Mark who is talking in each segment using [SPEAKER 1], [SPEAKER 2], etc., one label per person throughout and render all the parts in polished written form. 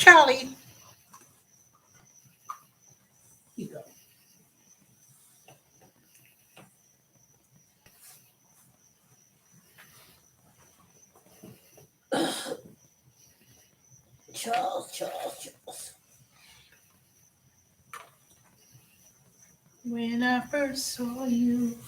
[SPEAKER 1] Charlie. Here you go. Charles. When I first saw you.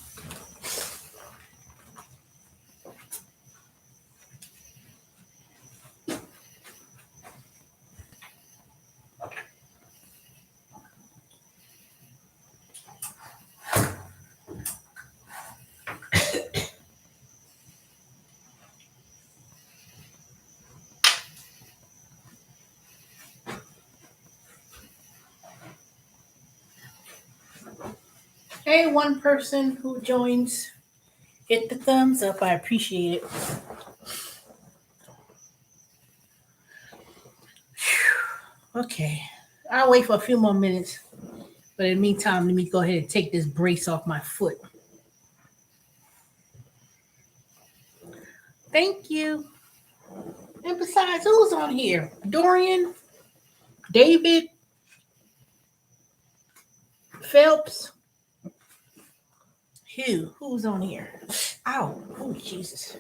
[SPEAKER 1] Hey, one person who joins, hit the thumbs up. I appreciate it. Okay, I'll wait for a few more minutes. But in the meantime, let me go ahead and take this brace off my foot. Thank you. And besides, who's on here? Dorian, David, Phelps. Who's on here? Ow. Oh, Jesus.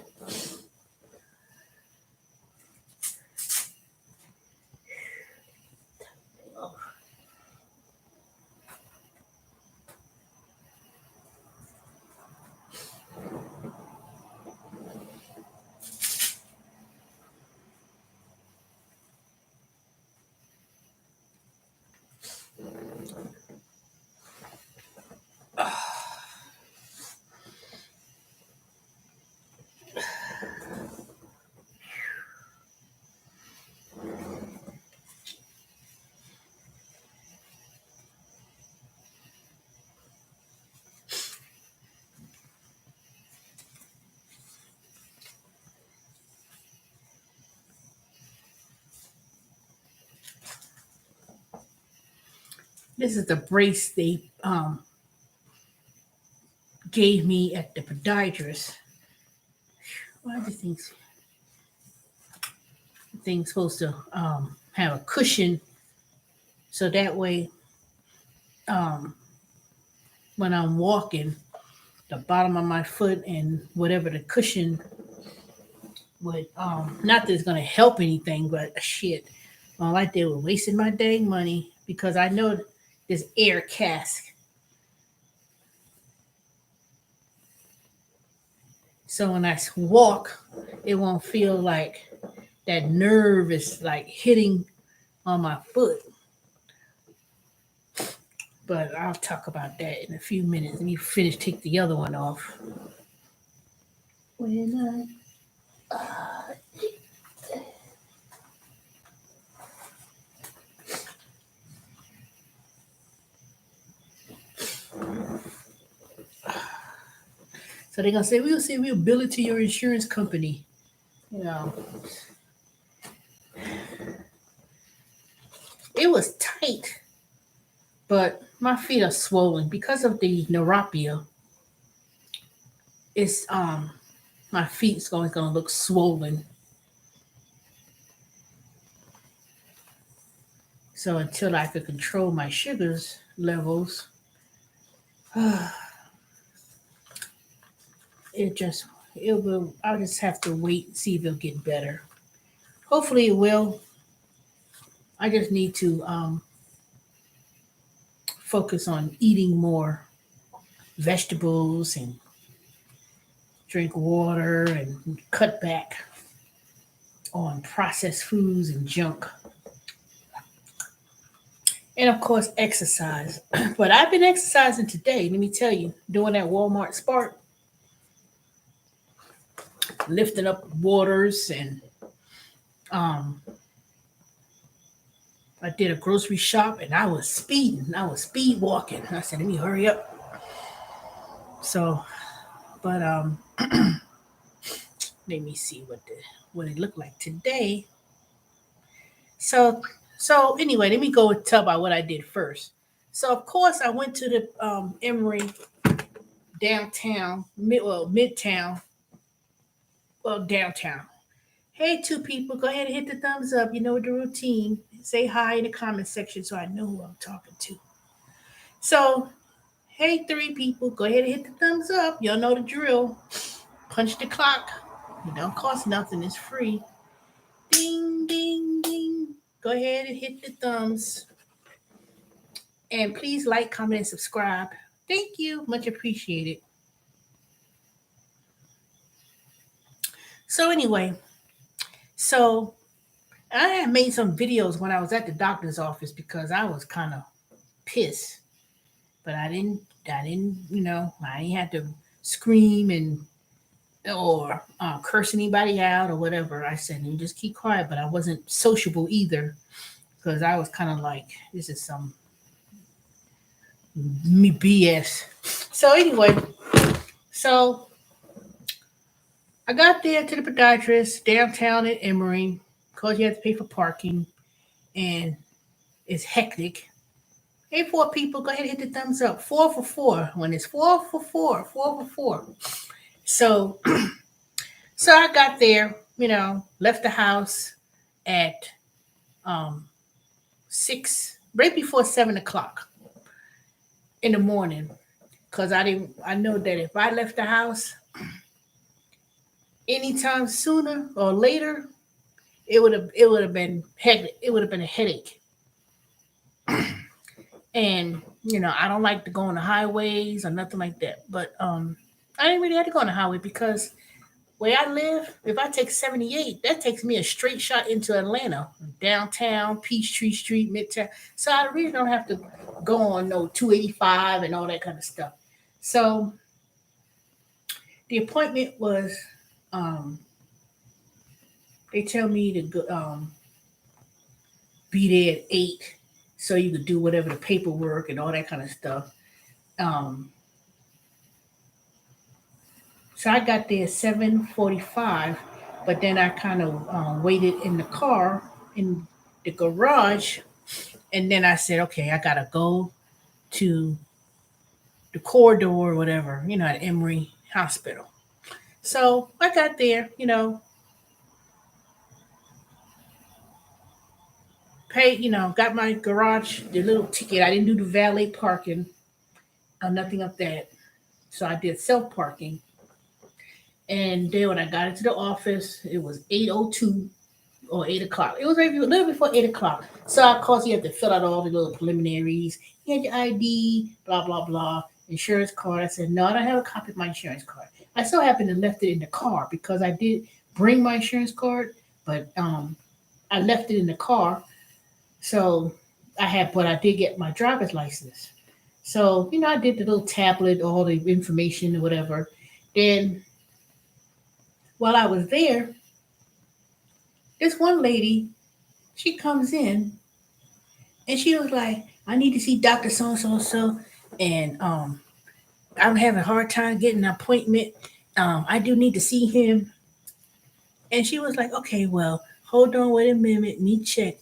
[SPEAKER 1] This is the brace they gave me at the podiatrist. Why are these things supposed to have a cushion so that way when I'm walking, the bottom of my foot and whatever the cushion would not that it's gonna help anything, but shit. All I did was wasting my dang money because I know this air cask. So when I walk, it won't feel like that nerve is like hitting on my foot. But I'll talk about that in a few minutes. Let me take the other one off. When So they're gonna say, we'll bill it to your insurance company. You know. It was tight, but my feet are swollen because of the neuropathy. It's my feet's gonna look swollen. So until I could control my sugars levels, I'll just have to wait and see if it'll get better. Hopefully it will. I just need to focus on eating more vegetables and drink water and cut back on processed foods and junk. And of course, exercise. But I've been exercising today, let me tell you, doing that Walmart Spark, lifting up waters, and I did a grocery shop and I was speeding. I was speed walking. I said, let me hurry up. So, but let me see what it looked like today. So anyway, let me go and tell about what I did first. So of course I went to the Emory downtown, midtown, downtown, Hey, two people, go ahead and hit the thumbs up. You know the routine. Say hi in the comment section so I know who I'm talking to. So, hey, three people, go ahead and hit the thumbs up. Y'all know the drill. Punch the clock. It don't cost nothing. It's free. Ding, ding, ding. Go ahead and hit the thumbs. And please like, comment, and subscribe. Thank you. Much appreciated. So, anyway, so I had made some videos when I was at the doctor's office because I was kind of pissed. But I didn't have to scream and or curse anybody out or whatever. I said, you just keep quiet. But I wasn't sociable either because I was kind of like, this is some me BS. So anyway, so I got there to the podiatrist downtown in Emory because you have to pay for parking and it's hectic. Hey, four people, go ahead and hit the thumbs up. 4 for 4. When it's 4 for 4, 4 for 4. So, so I got there, left the house at 6, right before 7 o'clock in the morning, because I know that if I left the house anytime sooner or later, it would have been hectic. It would have been a headache. And I don't like to go on the highways or nothing like that. But I didn't really have to go on the highway because where I live, if I take 78, that takes me a straight shot into Atlanta, downtown, Peachtree Street, Midtown. So I really don't have to go on no 285 and all that kind of stuff. So the appointment was, um, they tell me to go, be there at 8 so you could do whatever the paperwork and all that kind of stuff. Um, so I got there at 7:45, but then I kind of waited in the car in the garage, and then I said, okay, I gotta go to the corridor or whatever, at Emory Hospital. So I got there, paid, got my garage, the little ticket. I didn't do the valet parking or nothing of that. So I did self parking. And then when I got into the office, it was 8:02 or 8 o'clock. It was maybe a little before 8 o'clock. So of course you have to fill out all the little preliminaries. You had your ID, blah blah blah, insurance card. I said no, I don't have a copy of my insurance card. I so happened to left it in the car because I did bring my insurance card, but I left it in the car. So but I did get my driver's license. So I did the little tablet, all the information or whatever. Then while I was there, this one lady, she comes in and she was like, I need to see Dr. So and so and so. And I'm having a hard time getting an appointment. I do need to see him. And she was like, okay, well, hold on, wait a minute, me check.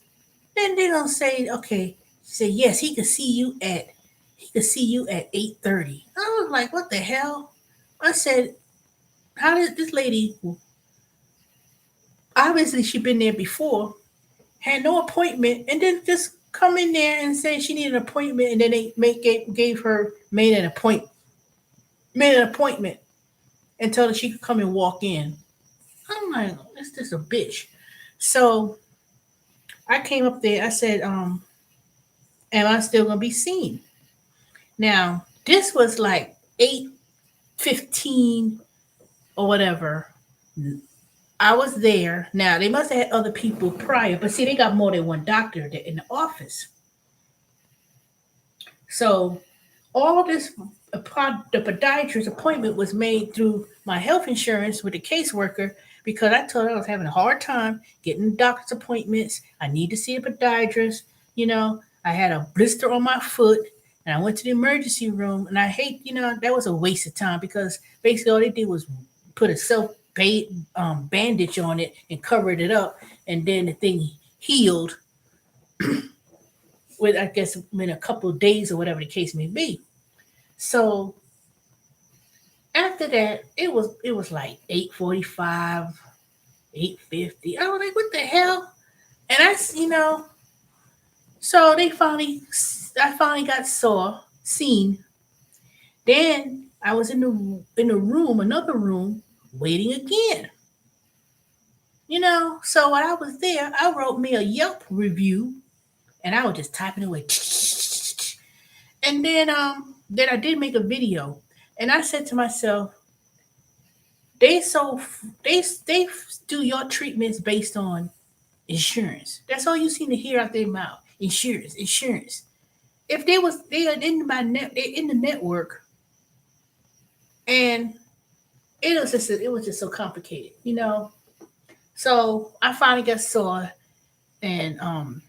[SPEAKER 1] Then they don't say, okay. She said, yes, he could see you at 8:30. I was like, what the hell? I said, how did this lady, obviously she'd been there before, had no appointment, and then just come in there and say she needed an appointment, and then they gave her made an appointment and told her she could come and walk in. I'm like, that's just a bitch. So I came up there. I said, am I still gonna be seen? Now this was like 8:15 or whatever. I was there. Now they must have had other people prior, but see, they got more than one doctor there in the office. So all this the podiatrist appointment was made through my health insurance with the caseworker because I told her I was having a hard time getting doctor's appointments. I need to see a podiatrist. I had a blister on my foot and I went to the emergency room and I hate, that was a waste of time because basically all they did was put a bandage on it and covered it up and then the thing healed with, I guess, in a couple of days or whatever the case may be. So after that, it was like 8:45. 850. I was like, what the hell? And so I finally got seen. Then I was in the room, another room, waiting again. So while I was there, I wrote me a Yelp review, and I was just typing away. And then I did make a video, and I said to myself, they so they do your treatments based on insurance. That's all you seem to hear out their mouth. Insurance, insurance. If they are in my net, they in the network, and it was just so complicated. So I finally got saw, and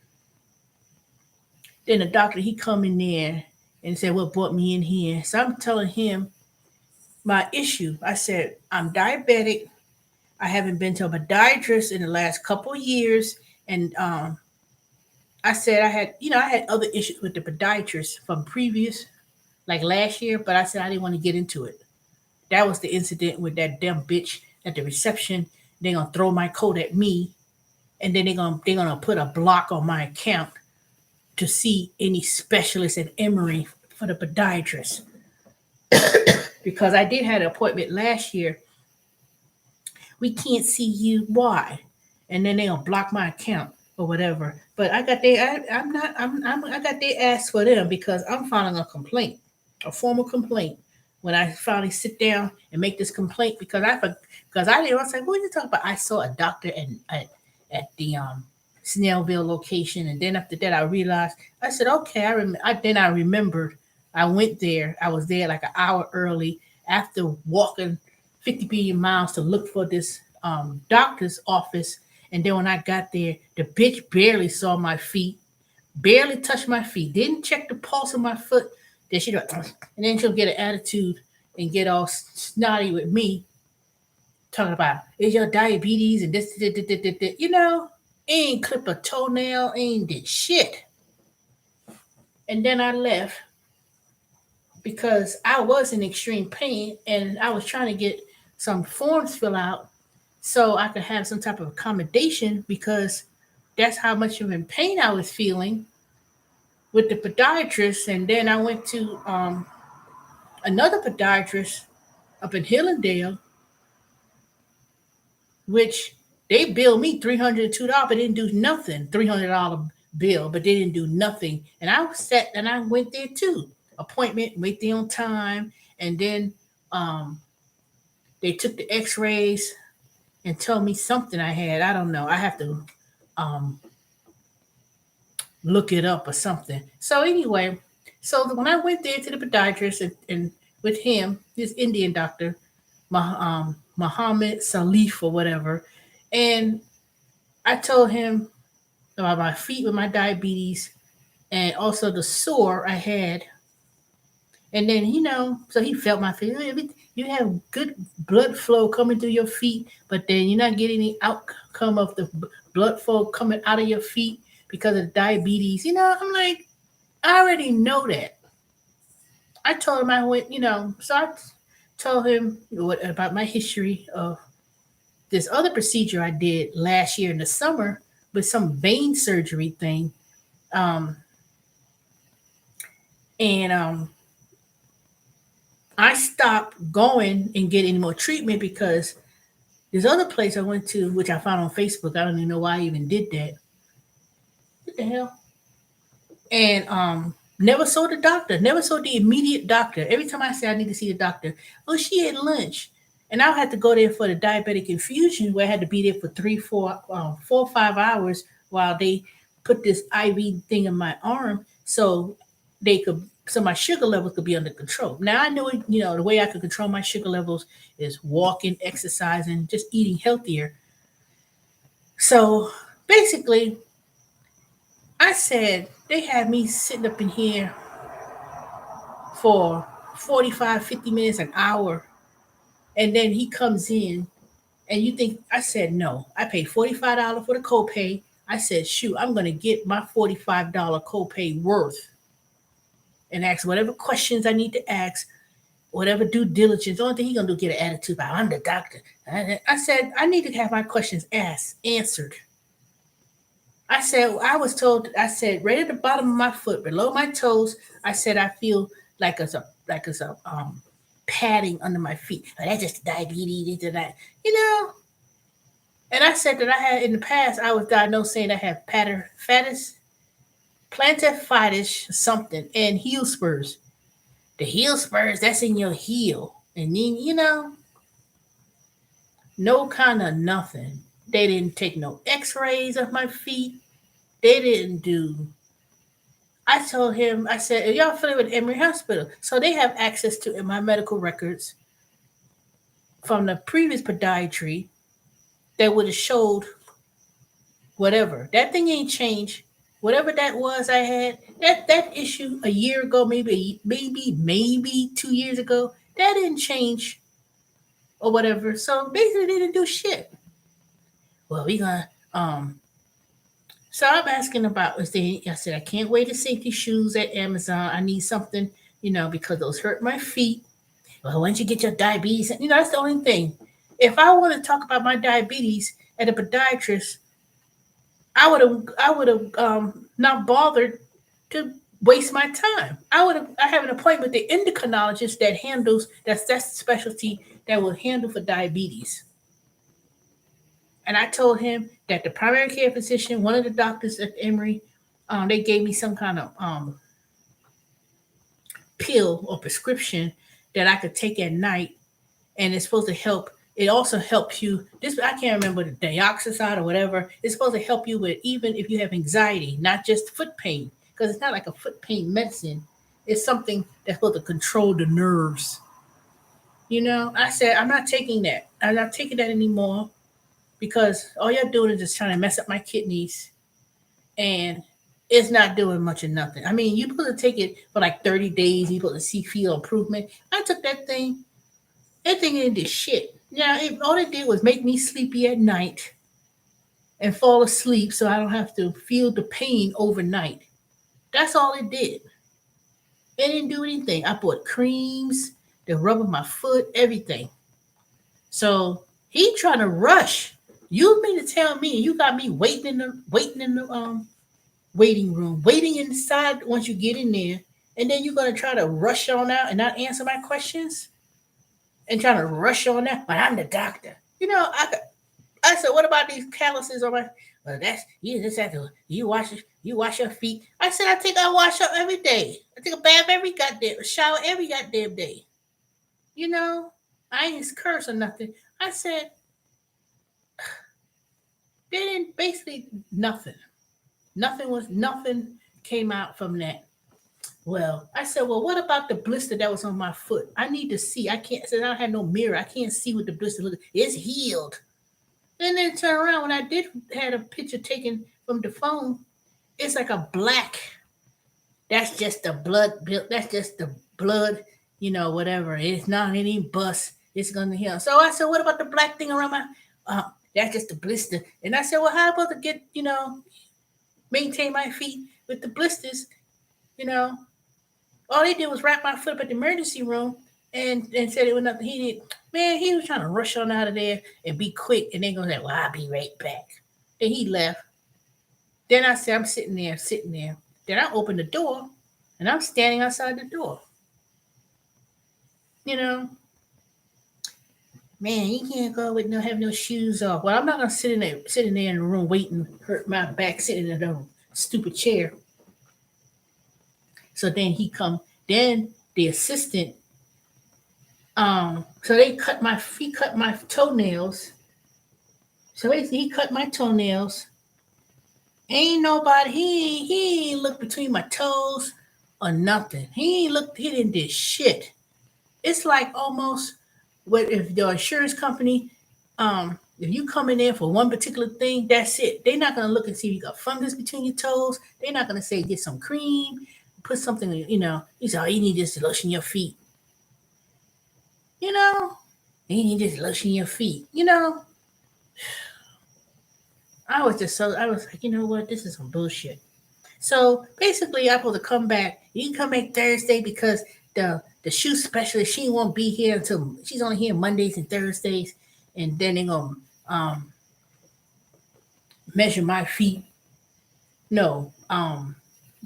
[SPEAKER 1] then the doctor he come in there and said what brought me in here. So I'm telling him my issue. I said I'm diabetic. I haven't been to a podiatrist in the last couple of years, and I said I had other issues with the podiatrist from previous, like last year, but I said I didn't want to get into it. That was the incident with that damn bitch at the reception. They're gonna throw my coat at me, and then they're gonna put a block on my account to see any specialist at Emory for the podiatrist, because I did have an appointment last year. We can't see you. Why? And then they'll block my account or whatever. But I got they I'm not I got they asked for them because I'm filing a complaint, a formal complaint. When I finally sit down and make this complaint, because I didn't, I was like, what are you talking about? I saw a doctor at the Snellville location, and then after that I realized, I said, okay, then I remembered. I went there. I was there like an hour early after walking 50 billion miles to look for this doctor's office. And then when I got there, the bitch barely saw my feet, barely touched my feet, didn't check the pulse of my foot. Then she go, and then she'll get an attitude and get all snotty with me, talking about is your diabetes and this. Ain't clip a toenail, ain't did shit. And then I left because I was in extreme pain, and I was trying to get some forms filled out so I could have some type of accommodation, because that's how much of in pain I was feeling with the podiatrist. And then I went to another podiatrist up in Hillendale, which they billed me $302, but didn't do nothing. $300 bill, but they didn't do nothing. And I was set, and I went there too. Appointment, wait there on time, and then they took the X-rays and told me something I had. I don't know. I have to um, look it up or something. So anyway, so when I went there to the podiatrist, and with him, this Indian doctor, Muhammad Salif or whatever, and I told him about my feet with my diabetes, and also the sore I had. And then, so he felt my feet. You have good blood flow coming through your feet, but then you're not getting any outcome of the blood flow coming out of your feet because of diabetes. I'm like, I already know that. I told him I went, so I told him what about my history of this other procedure I did last year in the summer with some vein surgery thing. Um, and I stopped going and getting any more treatment because this other place I went to, which I found on Facebook, I don't even know why I even did that. What the hell? And never saw the doctor, never saw the immediate doctor. Every time I say I need to see the doctor, oh, she ate lunch. And I had to go there for the diabetic infusion, where I had to be there for 4 or 5 hours while they put this IV thing in my arm, so my sugar levels could be under control. Now I know it, the way I could control my sugar levels is walking, exercising, just eating healthier. So basically, I said they had me sitting up in here for 45, 50 minutes, an hour, and then he comes in, and you think, I said, no, I paid $45 for the copay. I said, shoot, I'm going to get my $45 copay worth and ask whatever questions I need to ask. whatever due diligence. The only thing he gonna do get an attitude about I'm the doctor. I said I need to have my questions asked answered. I said I was told. I said right at the bottom of my foot, below my toes. I said I feel like it's a padding under my feet. Oh, that's just diabetes. This and that. You know. And I said that I had in the past. I was diagnosed saying I have fatus, plantar fasciitis something, and heel spurs. The heel spurs that's in your heel, and then no kind of nothing. They didn't take no X-rays of my feet. They didn't do. I told him, I said, "Are y'all familiar with Emory Hospital?" So they have access to in my medical records from the previous podiatry that would have showed whatever. That thing ain't changed. Whatever that was I had, that issue a year ago, maybe 2 years ago, that didn't change or whatever. So basically they didn't do shit. Well, we gonna so I'm asking about was there I said I can't wear the safety shoes at Amazon. I need something, because those hurt my feet. Well, once you get your diabetes, that's the only thing. If I want to talk about my diabetes at a podiatrist, I would have not bothered to waste my time. I have an appointment with the endocrinologist that handles that's the specialty that will handle for diabetes. And I told him that the primary care physician, one of the doctors at Emory, they gave me some kind of pill or prescription that I could take at night, and it's supposed to help. It also helps you. This I can't remember the dioxazide or whatever. It's supposed to help you with even if you have anxiety, not just foot pain, because it's not like a foot pain medicine. It's something that's supposed to control the nerves. I said I'm not taking that. I'm not taking that anymore because all you're doing is just trying to mess up my kidneys, and it's not doing much of nothing. I mean, you supposed to take it for like 30 days. You supposed to see feel improvement. I took that thing. That thing didn't do shit. Yeah, all it did was make me sleepy at night and fall asleep so I don't have to feel the pain overnight. That's all it did. It didn't do anything. I bought creams, the rub on my foot, everything. So he trying to rush. You mean to tell me you got me waiting in the waiting room, waiting inside once you get in there, and then you're gonna try to rush on out and not answer my questions and trying to rush on out. But I'm the doctor. I said, what about these calluses on my? Well, that's you just have to you wash your feet. I said, I wash up every day. I take a bath every goddamn shower every goddamn day. You know, I ain't curse or nothing. I said they didn't basically nothing. Nothing came out from that. Well, I said, well, what about the blister that was on my foot? I need to see. I can't. Since I don't have no mirror, I can't see what the blister looks. It's healed. And then turn around when I did had a picture taken from the phone. It's like a black. That's just the blood. That's just the blood. Whatever. It's not any bust. It's gonna heal. So I said, what about the black thing around my? That's just the blister. And I said, well, how about to get maintain my feet with the blisters? You know, all they did was wrap my foot up at the emergency room and said it was nothing. He did. Man, he was trying to rush on out of there and be quick. And then gonna say, well, I'll be right back. Then he left. Then I said, I'm sitting there. Then I opened the door and I'm standing outside the door. You know, man, you can't go with no have no shoes off. Well, I'm not gonna sitting there in the room waiting, hurt my back, sitting in a stupid chair. So then then the assistant, so he cut my toenails. So basically he cut my toenails. Ain't nobody, he ain't looked between my toes or nothing. He didn't did shit. It's like almost what if your insurance company, if you come in there for one particular thing, that's it. They're not gonna look and see if you got fungus between your toes. They're not gonna say get some cream, put something, you say, oh, you need this to lotion your feet. You know, you need this to lotion your feet. I was like, you know what, this is some bullshit. So basically, I'm supposed to come back. You can come back Thursday because the shoe specialist, she won't be here until she's only here Mondays and Thursdays, and then they're gonna um measure my feet. No,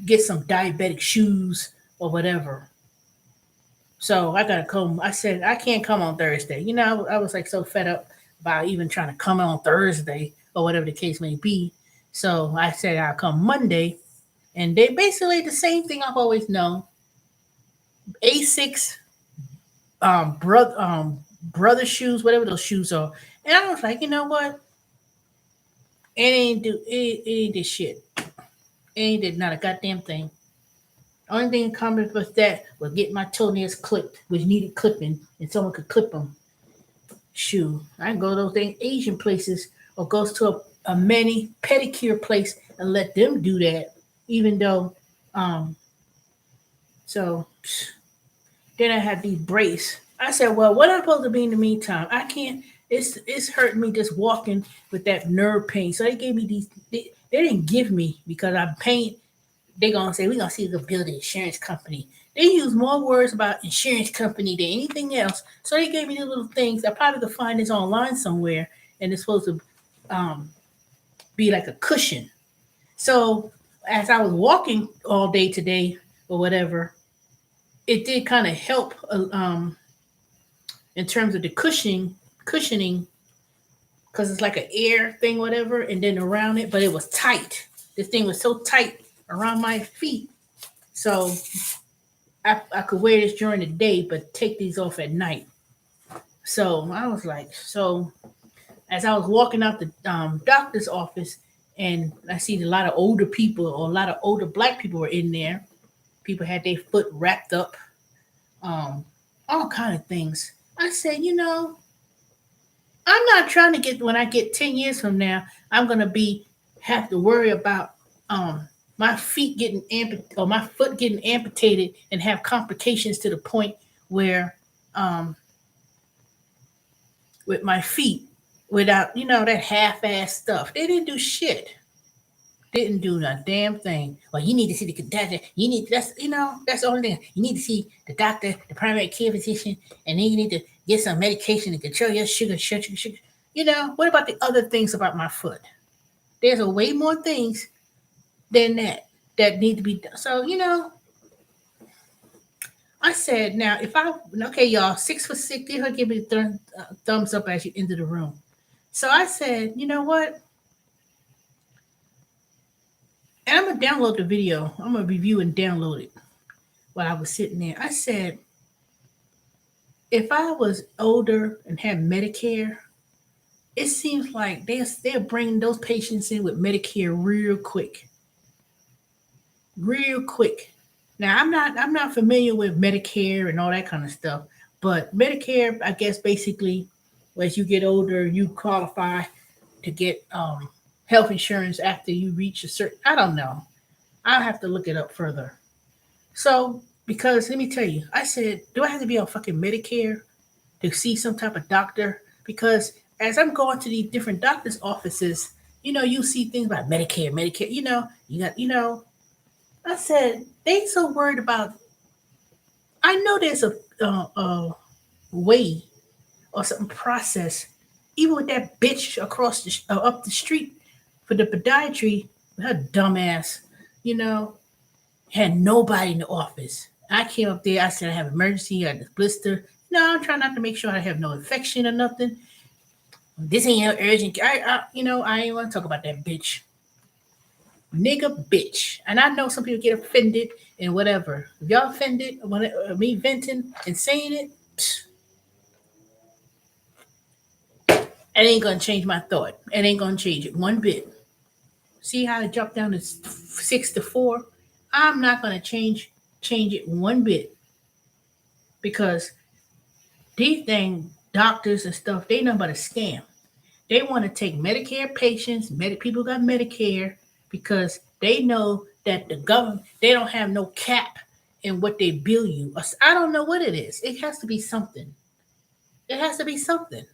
[SPEAKER 1] get some diabetic shoes or whatever. So I gotta come. I said I can't come on Thursday. I was like so fed up about even trying to come on Thursday or whatever the case may be. So I said I'll come Monday, and they basically the same thing I've always known. A6 brother shoes, whatever those shoes are. And I was like, you know what? It ain't this shit. It ain't did not a goddamn thing. Only thing common with that was get my toenails clipped, which needed clipping, and someone could clip them. Shoe. I can go to those dang Asian places or goes to a mani pedicure place and let them do that. Even though, um, so then I had these brace. I said, well, what am I supposed to be in the meantime? I can't. It's hurting me just walking with that nerve pain. So they gave me these. They didn't give me because I'm pain. They gonna say we're gonna see if we can build an insurance company. They use more words about insurance company than anything else. So they gave me these little things. I probably could find this online somewhere, and it's supposed to um, be like a cushion. So as I was walking all day today or whatever, it did kind of help in terms of the cushioning, because it's like an air thing, whatever, and then around it, but it was tight. This thing was so tight around my feet, so I could wear this during the day, but take these off at night. So I was like, so as I was walking out the doctor's office, and I see a lot of older people or a lot of older black people were in there. People had their foot wrapped up, um, all kind of things. I said, I'm not trying to get when I get 10 years from now, I'm gonna be have to worry about um my feet getting or my foot getting amputated and have complications to the point where um with my feet without that half-ass stuff. They didn't do shit. Didn't do a damn thing. Well, you need to see the doctor. You need that's the only thing. You need to see the doctor, the primary care physician, and then you need to get some medication to control your sugar. What about the other things about my foot? There's a way more things than that need to be done. So I said, now if I okay, y'all, 6 for 6, give her give me the thumbs up as you enter the room. So I said, you know what? And I'm gonna download the video. I'm gonna review and download it while I was sitting there. I said, if I was older and had Medicare, it seems like they're bringing those patients in with Medicare real quick. Now I'm not familiar with Medicare and all that kind of stuff, but Medicare, I guess basically, as you get older, you qualify to get health insurance after you reach a certain. I don't know. I'll have to look it up further. So because let me tell you, I said, do I have to be on fucking Medicare to see some type of doctor? Because as I'm going to these different doctors' offices, you see things about Medicare. You got, I said, they so worried about. I know there's a way or some process, even with that bitch across up the street for the podiatry, her dumbass, you know, had nobody in the office. I came up there. I said I have emergency. I had this blister. No, I'm trying not to make sure I have no infection or nothing. This ain't no urgent. I ain't want to talk about that bitch, nigga, bitch. And I know some people get offended and whatever. If y'all offended when me venting and saying it, it ain't gonna change my thought. It ain't gonna change it one bit. See how it dropped down to 6 to 4? I'm not gonna change it one bit because these dang doctors and stuff, they nothing but a scam. They want to take Medicare patients, people got Medicare because they know that the government they don't have no cap in what they bill you. I don't know what it is. It has to be something. It has to be something.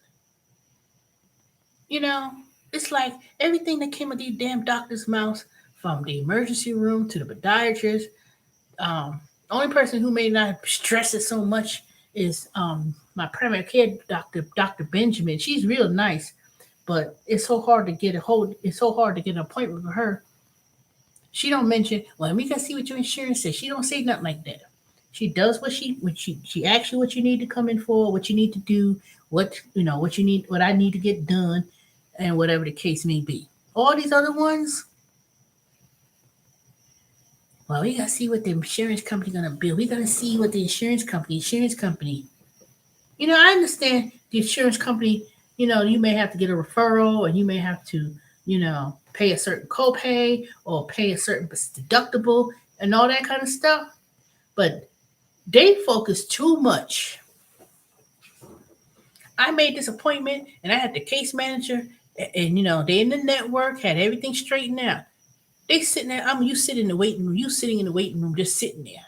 [SPEAKER 1] You know, it's like everything that came out these damn doctors' mouths, from the emergency room to the podiatrist. Only person who may not stress it so much is my primary care doctor, Dr. Benjamin. She's real nice, but it's so hard to get a hold. It's so hard to get an appointment with her. She don't mention, well, we can see what your insurance says. She don't say nothing like that. She does what she asks you what you need to come in for, what you need to do, what you need, what I need to get done, and whatever the case may be. All these other ones, well, we gotta see what the insurance company gonna bill. We gotta see what the insurance company. I understand the insurance company. You may have to get a referral, or you may have to, pay a certain copay or pay a certain deductible and all that kind of stuff. But they focus too much. I made this appointment, and I had the case manager, and they in the network had everything straightened out. They sitting there. You sit in the waiting room. You sitting in the waiting room, just sitting there,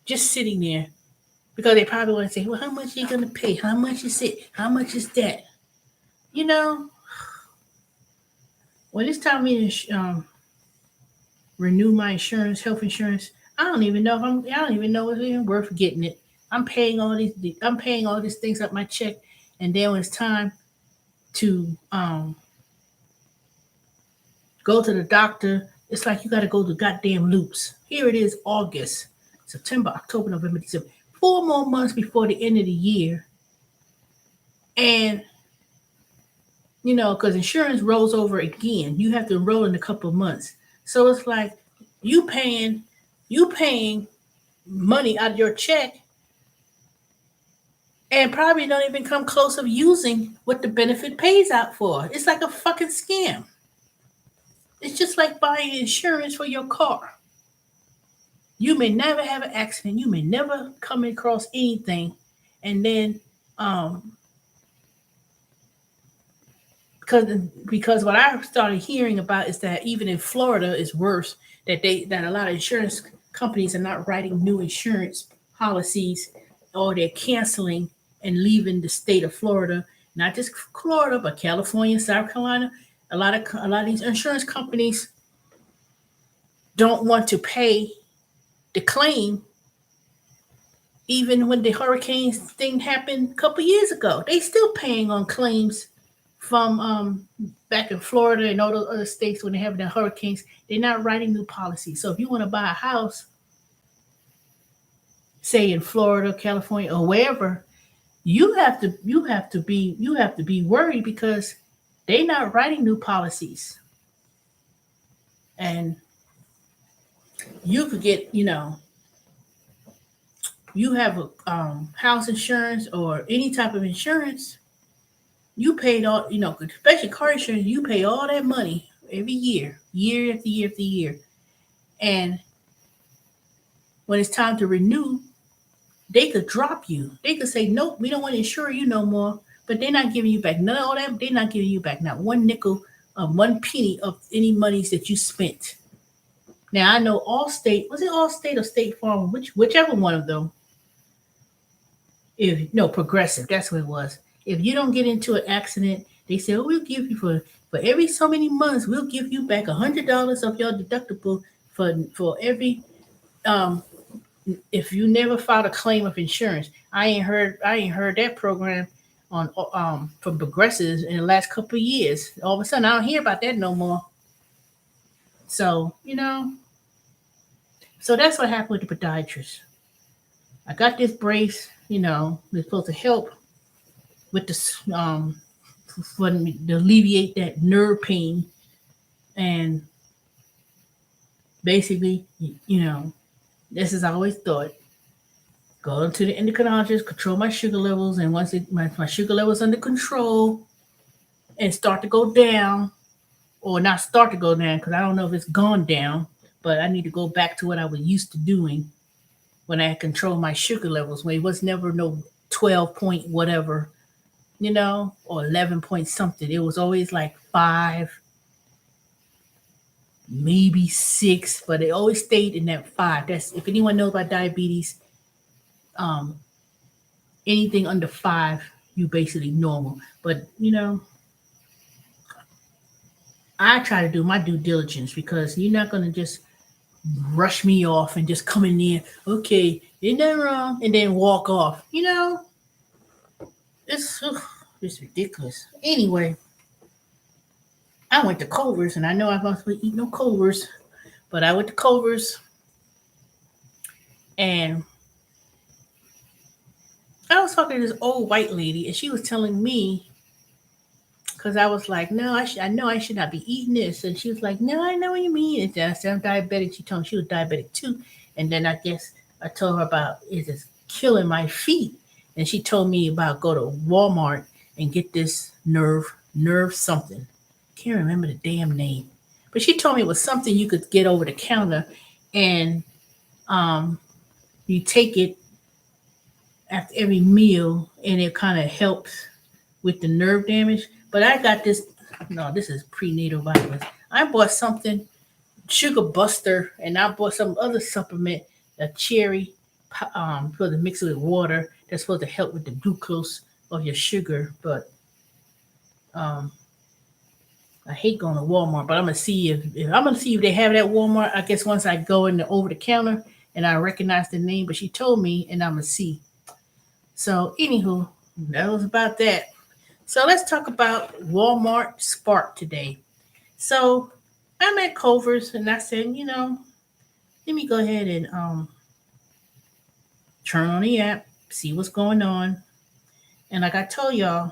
[SPEAKER 1] just sitting there, because they probably want to say, "Well, how much are you gonna pay? How much is it? How much is that?" You know, when it's time for me to renew my insurance, health insurance, I don't even know if I'm. I don't even know if it's even worth getting it. I'm paying all these. I'm paying all these things up my check, and then when it's time to go to the doctor, it's like you got to go to goddamn loops. Here it is, August, September, October, November, December. 4 more months before the end of the year, and because insurance rolls over again, you have to enroll in a couple of months. So it's like you paying, you paying money out of your check, and probably don't even come close of using what the benefit pays out for. It's like a fucking scam. It's just like buying insurance for your car. You may never have an accident. You may never come across anything, and then um, because what I started hearing about is that even in Florida is worse. That a lot of insurance companies are not writing new insurance policies, or they're canceling and leaving the state of Florida. Not just Florida, but California, South Carolina. A lot of these insurance companies don't want to pay the claim. Even when the hurricanes thing happened a couple years ago, they still paying on claims from back in Florida and all those other states when they have the hurricanes. They're not writing new policies. So if you want to buy a house, say in Florida, California, or wherever, you have to be worried because they're not writing new policies, and you could get you have a house insurance or any type of insurance. You paid all, especially car insurance. You pay all that money every year, year after year after year, and when it's time to renew, they could drop you. They could say, "Nope, we don't want to insure you no more." But they're not giving you back none of all that. They're not giving you back not one nickel, one penny of any monies that you spent. Now I know Allstate, was it Allstate or State Farm, whichever one of them. If no Progressive, that's what it was. If you don't get into an accident, they say, "Oh, we'll give you for every so many months, we'll give you back $100 of your deductible for every um if you never filed a claim of insurance." I ain't heard that program on from Progressives in the last couple of years. All of a sudden, I don't hear about that no more. So so that's what happened with the podiatrist. I got this brace. It's supposed to help with the for me to alleviate that nerve pain, and basically, this is I always thought. Go to the endocrinologist, control my sugar levels, and once my sugar levels under control and start to go down, or not start to go down, because I don't know if it's gone down, but I need to go back to what I was used to doing when I control my sugar levels, when it was never no 12 point whatever, or 11 point something. It was always like five, maybe six, but it always stayed in that five. That's if anyone knows about diabetes, um, anything under five, you basically normal. But I try to do my due diligence, because you're not gonna just rush me off and just come in there, okay, ain't that wrong, and then walk off. It's ridiculous. Anyway, I went to Culver's, and I know I'm not supposed to eat no Culver's, but I went to Culver's, and I was talking to this old white lady, and she was telling me, because I was like, no, I know I should not be eating this, and she was like, no, I know what you mean. And I said, I'm diabetic. She told me she was diabetic too, and then I guess I told her about it's killing my feet, and she told me about go to Walmart and get this nerve something. Can't remember the damn name, but she told me it was something you could get over the counter, and um, you take it after every meal, and it kind of helps with the nerve damage. But I got this. No, this is prenatal vitamins. I bought something, Sugar Buster, and I bought some other supplement, a cherry, supposed to mix it with water. That's supposed to help with the glucose of your sugar. But um, I hate going to Walmart. But I'm gonna see if they have it at Walmart. I guess once I go in the over the counter and I recognize the name. But she told me, and I'm gonna see. So anywho, that was about that. So let's talk about Walmart Spark today. So I'm at Culver's, and I said, let me go ahead and turn on the app, see what's going on. And like I told y'all,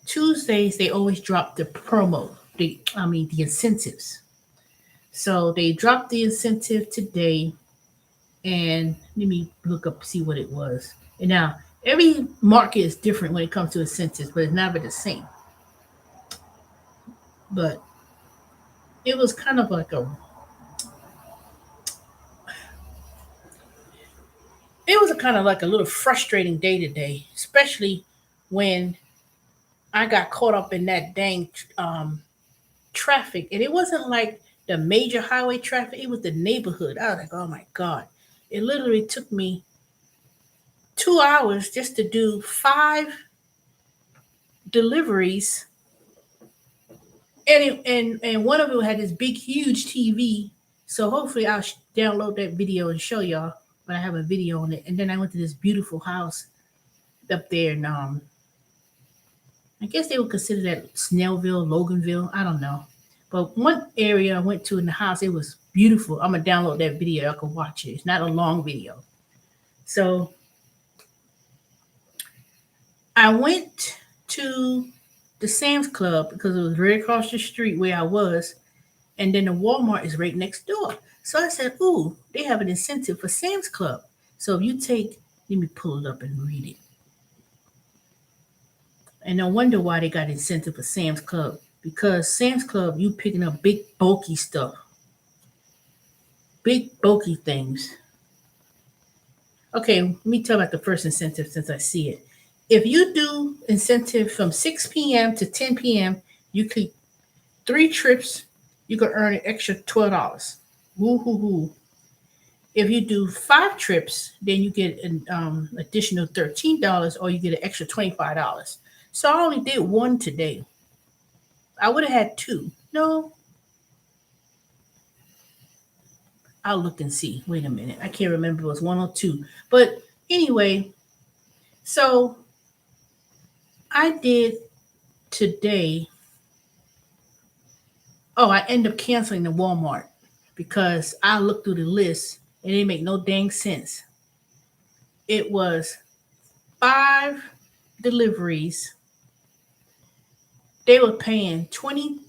[SPEAKER 1] Tuesdays they always drop the promo, the incentives. So they dropped the incentive today, and let me look up see what it was. And now every market is different when it comes to incentives, but it's never the same. But it was kind of like a kind of like a little frustrating day today, especially when I got caught up in that dang traffic, and it wasn't like the major highway traffic; it was the neighborhood. I was like, oh my god! It literally took me 2 hours just to do 5 deliveries, and one of them had this big, huge TV. So hopefully, I'll download that video and show y'all. But I have a video on it, and then I went to this beautiful house up there in I guess they would consider that Snellville, Loganville. I don't know. But one area I went to in the house, it was beautiful. I'm gonna download that video. I can watch it. It's not a long video. So I went to the Sam's Club because it was right across the street where I was, and then the Walmart is right next door. So I said, "Ooh, they have an incentive for Sam's Club." So if you take, let me pull it up and read it. And no wonder why they got incentive for Sam's Club. Because Sam's Club, you picking up big bulky stuff. Big bulky things. Okay, let me tell about the first incentive since I see it. If you do incentive from 6 p.m. to 10 p.m., you could 3 trips, you could earn an extra $12. Woo hoo hoo. If you do 5 trips, then you get an additional $13, or you get an extra $25. So I only did one today. I would have had two. No, I'll look and see. Wait a minute. I can't remember if it was one or two. But anyway, so I did today. Oh, I ended up canceling the Walmart because I looked through the list and it didn't make no dang sense. It was 5 deliveries. They were paying 20,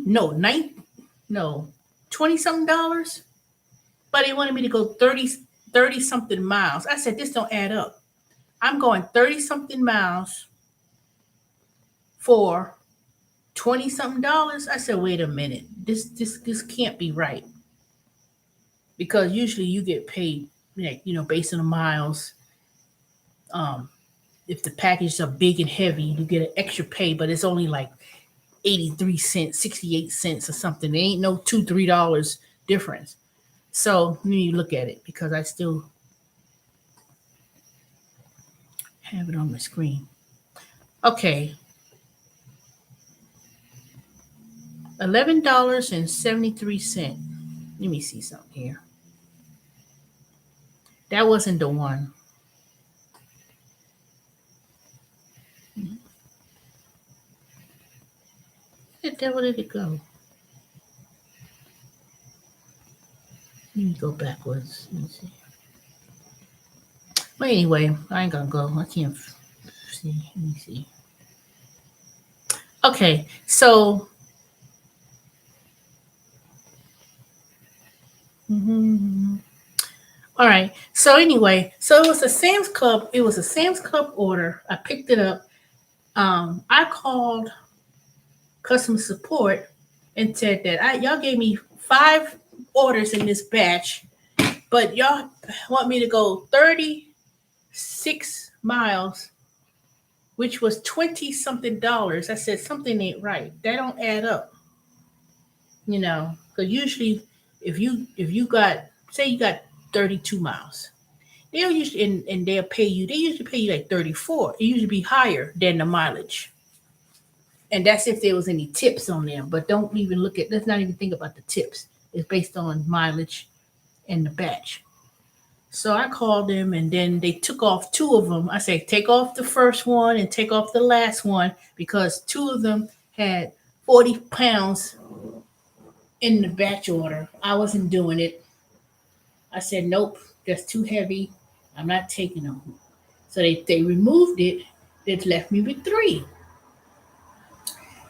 [SPEAKER 1] no, 20 something dollars, but they wanted me to go 30 something miles. I said, this don't add up. I'm going 30 something miles for 20 something dollars. I said, wait a minute. This can't be right. Because usually you get paid, like, based on the miles. Um, if the packages are big and heavy, you get an extra pay, but it's only like 83 cents, 68 cents or something. There ain't no $2, $3 difference. So let me look at it because I still have it on my screen. Okay. $11.73. Let me see something here. That wasn't the one. Where did it go? Let me go backwards. Let me see. Well, anyway, I ain't gonna go. I can't see. Let me see. Okay, so mhm. All right. So anyway, so it was a Sam's Club. It was a Sam's Club order. I picked it up. I called customer support and said that y'all gave me 5 orders in this batch, but y'all want me to go 36 miles, which was 20 something dollars. I said something ain't right. That don't add up, because usually if you got, say you got 32 miles, they'll usually and they'll pay you. They usually pay you like 34. It usually be higher than the mileage, and that's if there was any tips on them. But don't even look at. Let's not even think about the tips. It's based on mileage and the batch. So I called them, and then they took off 2 of them. I say take off the first one and take off the last one because 2 of them had 40 pounds in the batch order. I wasn't doing it. I said nope, that's too heavy. I'm not taking them. So they removed it. They left me with 3.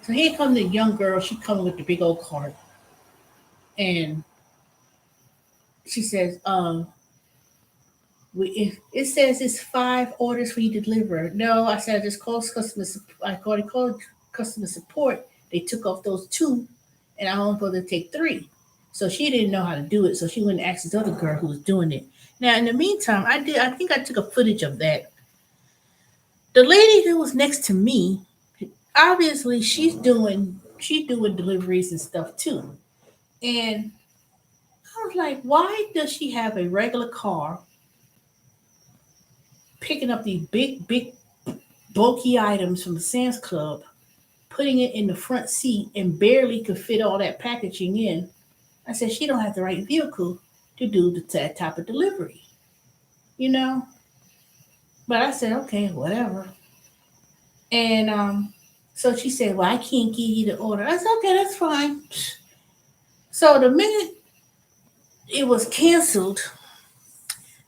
[SPEAKER 1] So here comes the young girl. She coming with the big old cart, and she says, it says it's 5 orders for you to deliver. No, I said I just called customer. I called customer support. They took off those 2, and I only supposed to take 3. So she didn't know how to do it. So she went and asked this other girl who was doing it. Now, in the meantime, I did. I think I took a footage of that. The lady that was next to me, obviously, she's doing deliveries and stuff too. And I was like, why does she have a regular car picking up these big, big, bulky items from the Sam's Club, putting it in the front seat, and barely could fit all that packaging in? I said she don't have the right vehicle to do that type of delivery, you know. But I said okay, whatever. And so she said, well, I can't give you the order. I said okay, that's fine. So the minute it was canceled,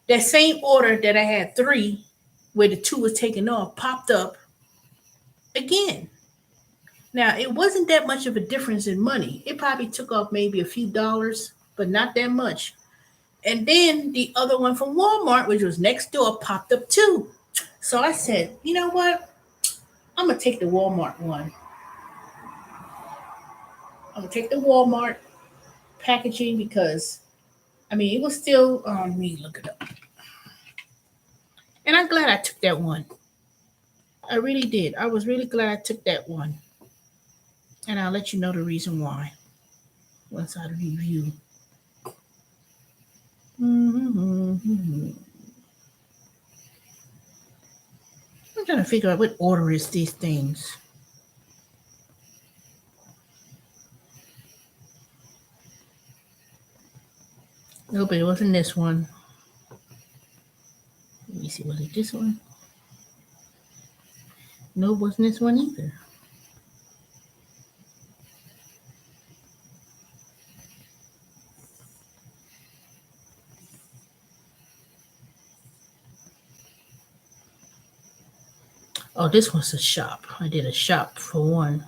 [SPEAKER 1] that same order that I had 3, where the 2 was taken off, popped up again. Now, it wasn't that much of a difference in money. It probably took off maybe a few dollars, but not that much. And then the other one from Walmart, which was next door, popped up too. So I said, you know what? I'm going to take the Walmart one. I'm going to take the Walmart packaging because, I mean, it was still, let me look it up. And I'm glad I took that one. I really did. I was really glad I took that one. And I'll let you know the reason why once I review. Mm-hmm. I'm trying to figure out what order is these things. Nope, it wasn't this one. Let me see, was it this one? No, it wasn't this one either. Oh, this one's a shop. I did a shop for one.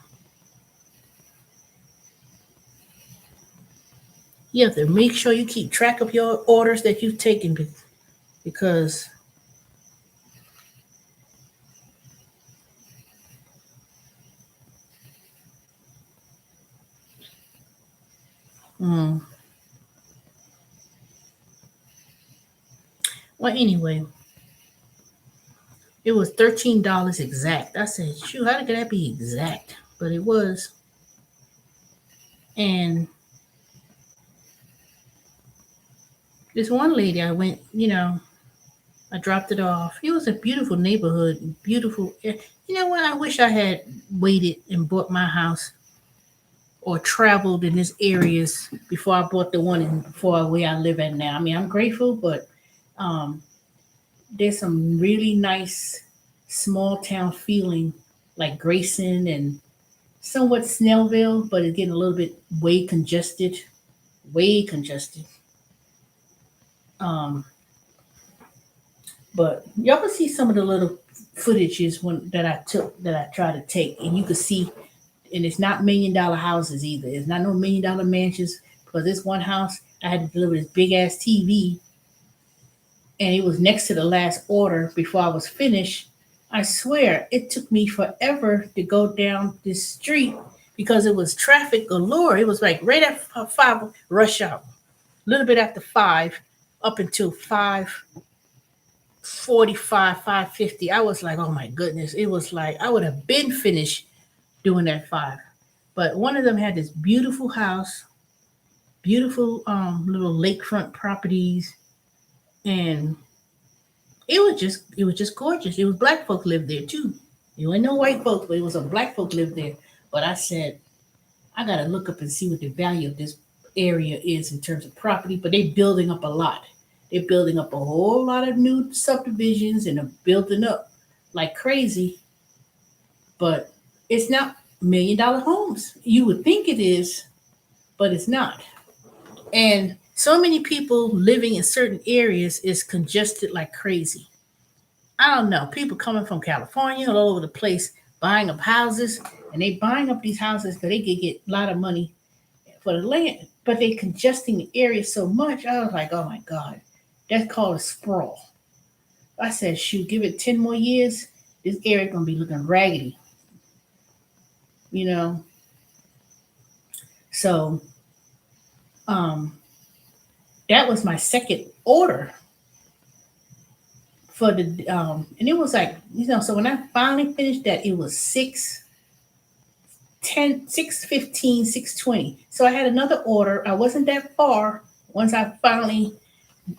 [SPEAKER 1] You have to make sure you keep track of your orders that you've taken because mm, well, anyway, it was $13 exact. I said, shoot, how could that be exact? But it was. And this one lady, I went, I dropped it off. It was a beautiful neighborhood, beautiful. You know what? I wish I had waited and bought my house or traveled in this areas before I bought the one in far where I live at now. I mean, I'm grateful, but um, there's some really nice small town feeling like Grayson and somewhat Snellville, but it's getting a little bit way congested, way congested. Um, but y'all can see some of the little footages that I took that I tried to take, and you can see, and it's not $1 million houses either. It's not no $1 million mansions. Because this one house, I had to deliver this big ass TV, and it was next to the last order before I was finished. I swear it took me forever to go down this street because it was traffic galore. It was like right at 5 rush hour, a little bit after 5, up until 5:45, 5:50. I was like, oh my goodness. It was like I would have been finished doing that 5. But one of them had this beautiful house, beautiful little lakefront properties, and it was just gorgeous. It was black folk lived there too. It wasn't no white folks, but it was a black folk lived there. But I said, I gotta look up and see what the value of this area is in terms of property. But they're building up a lot. They're building up a whole lot of new subdivisions and are building up like crazy. But it's not $1 million homes. You would think it is, but it's not. And so many people living in certain areas is congested like crazy. I don't know. People coming from California all over the place buying up houses, and they buying up these houses because they could get a lot of money for the land, but they congesting the area so much. I was like, oh my God, that's called a sprawl. I said, shoot, give it 10 more years, this area gonna be looking raggedy, you know. So um that was my second order for the and it was like, so when I finally finished that, it was 6:10, 6:15, 6:20. So I had another order. I wasn't that far. Once I finally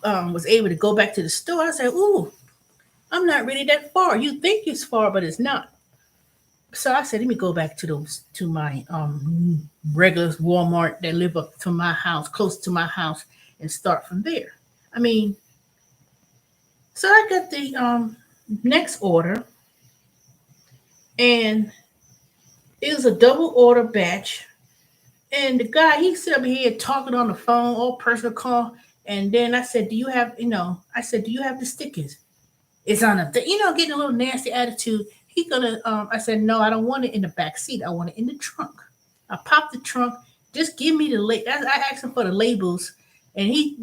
[SPEAKER 1] was able to go back to the store, I said, ooh, I'm not really that far. You think it's far, but it's not. So I said, let me go back to my regular Walmart that live up to my house, close to my house, and start from there. I mean, so I got the next order, and it was a double order batch. And the guy, he sit up here talking on the phone, all personal call. And then I said, I said, do you have the stickers? It's on getting a little nasty attitude. I said, no, I don't want it in the back seat. I want it in the trunk. I popped the trunk. Just give me the I asked him for the labels, and he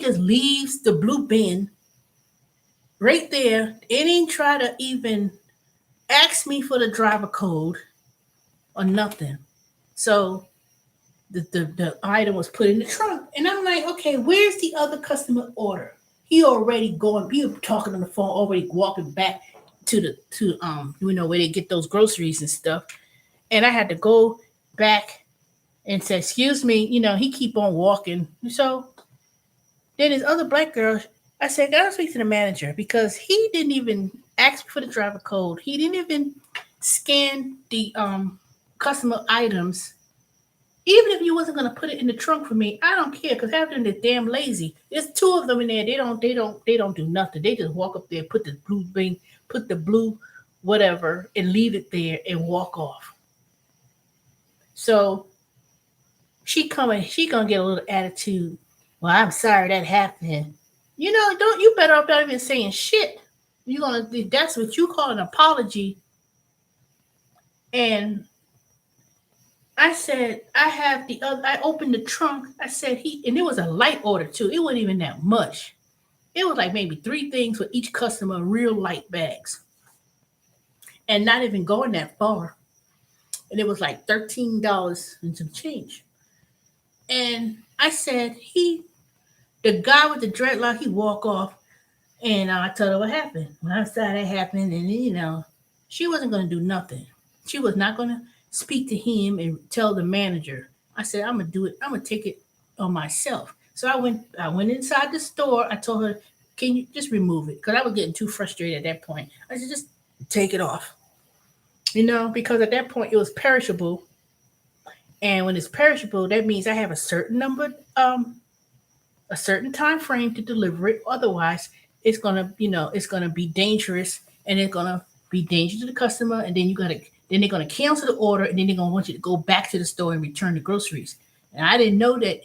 [SPEAKER 1] just leaves the blue bin right there, and didn't try to even ask me for the driver code or nothing. So the item was put in the trunk, and I'm like, okay, where's the other customer order? He already going. He was talking on the phone, already walking back to where they get those groceries and stuff. And I had to go back and say, excuse me, he keep on walking. So then this other black girl, I said, gotta speak to the manager because he didn't even ask for the driver code. He didn't even scan the customer items. Even if you wasn't gonna put it in the trunk for me, I don't care because half of them they're damn lazy. There's two of them in there. They don't do nothing. They just walk up there, put the blue thing, put the blue whatever, and leave it there and walk off. So she gonna get a little attitude. Well, I'm sorry that happened. Don't you better off not even saying shit. You gonna That's what you call an apology. And I said, I have the other. I opened the trunk. I said and it was a light order too. It wasn't even that much. It was like maybe 3 things for each customer, real light bags, and not even going that far. And it was like $13 and some change. And I said, the guy with the dreadlock, he walk off, and I told her what happened. When I saw that happen, and she wasn't going to do nothing. She was not going to speak to him and tell the manager. I said, I'm gonna do it. I'm gonna take it on myself. So I went inside the store. I told her, can you just remove it? Because I was getting too frustrated at that point. I said, just take it off. Because at that point it was perishable, And when it's perishable, that means I have a certain number, a certain time frame to deliver it. Otherwise, it's gonna, it's gonna be dangerous, and it's gonna be dangerous to the customer. And then then they're gonna cancel the order, and then they're gonna want you to go back to the store and return the groceries. And I didn't know that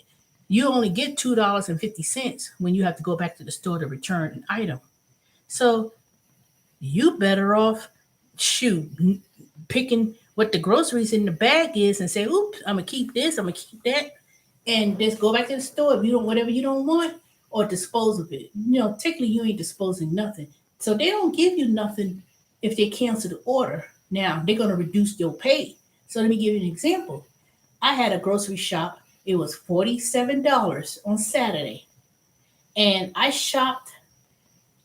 [SPEAKER 1] you only get $2.50 when you have to go back to the store to return an item. So you better off shoot picking what the groceries in the bag is and say, oops, I'm gonna keep this, I'm gonna keep that, and just go back to the store if you don't whatever you don't want, or dispose of it. Technically you ain't disposing nothing. So they don't give you nothing if they cancel the order. Now they're gonna reduce your pay. So let me give you an example. I had a grocery shop. It was $47 on Saturday. And I shopped,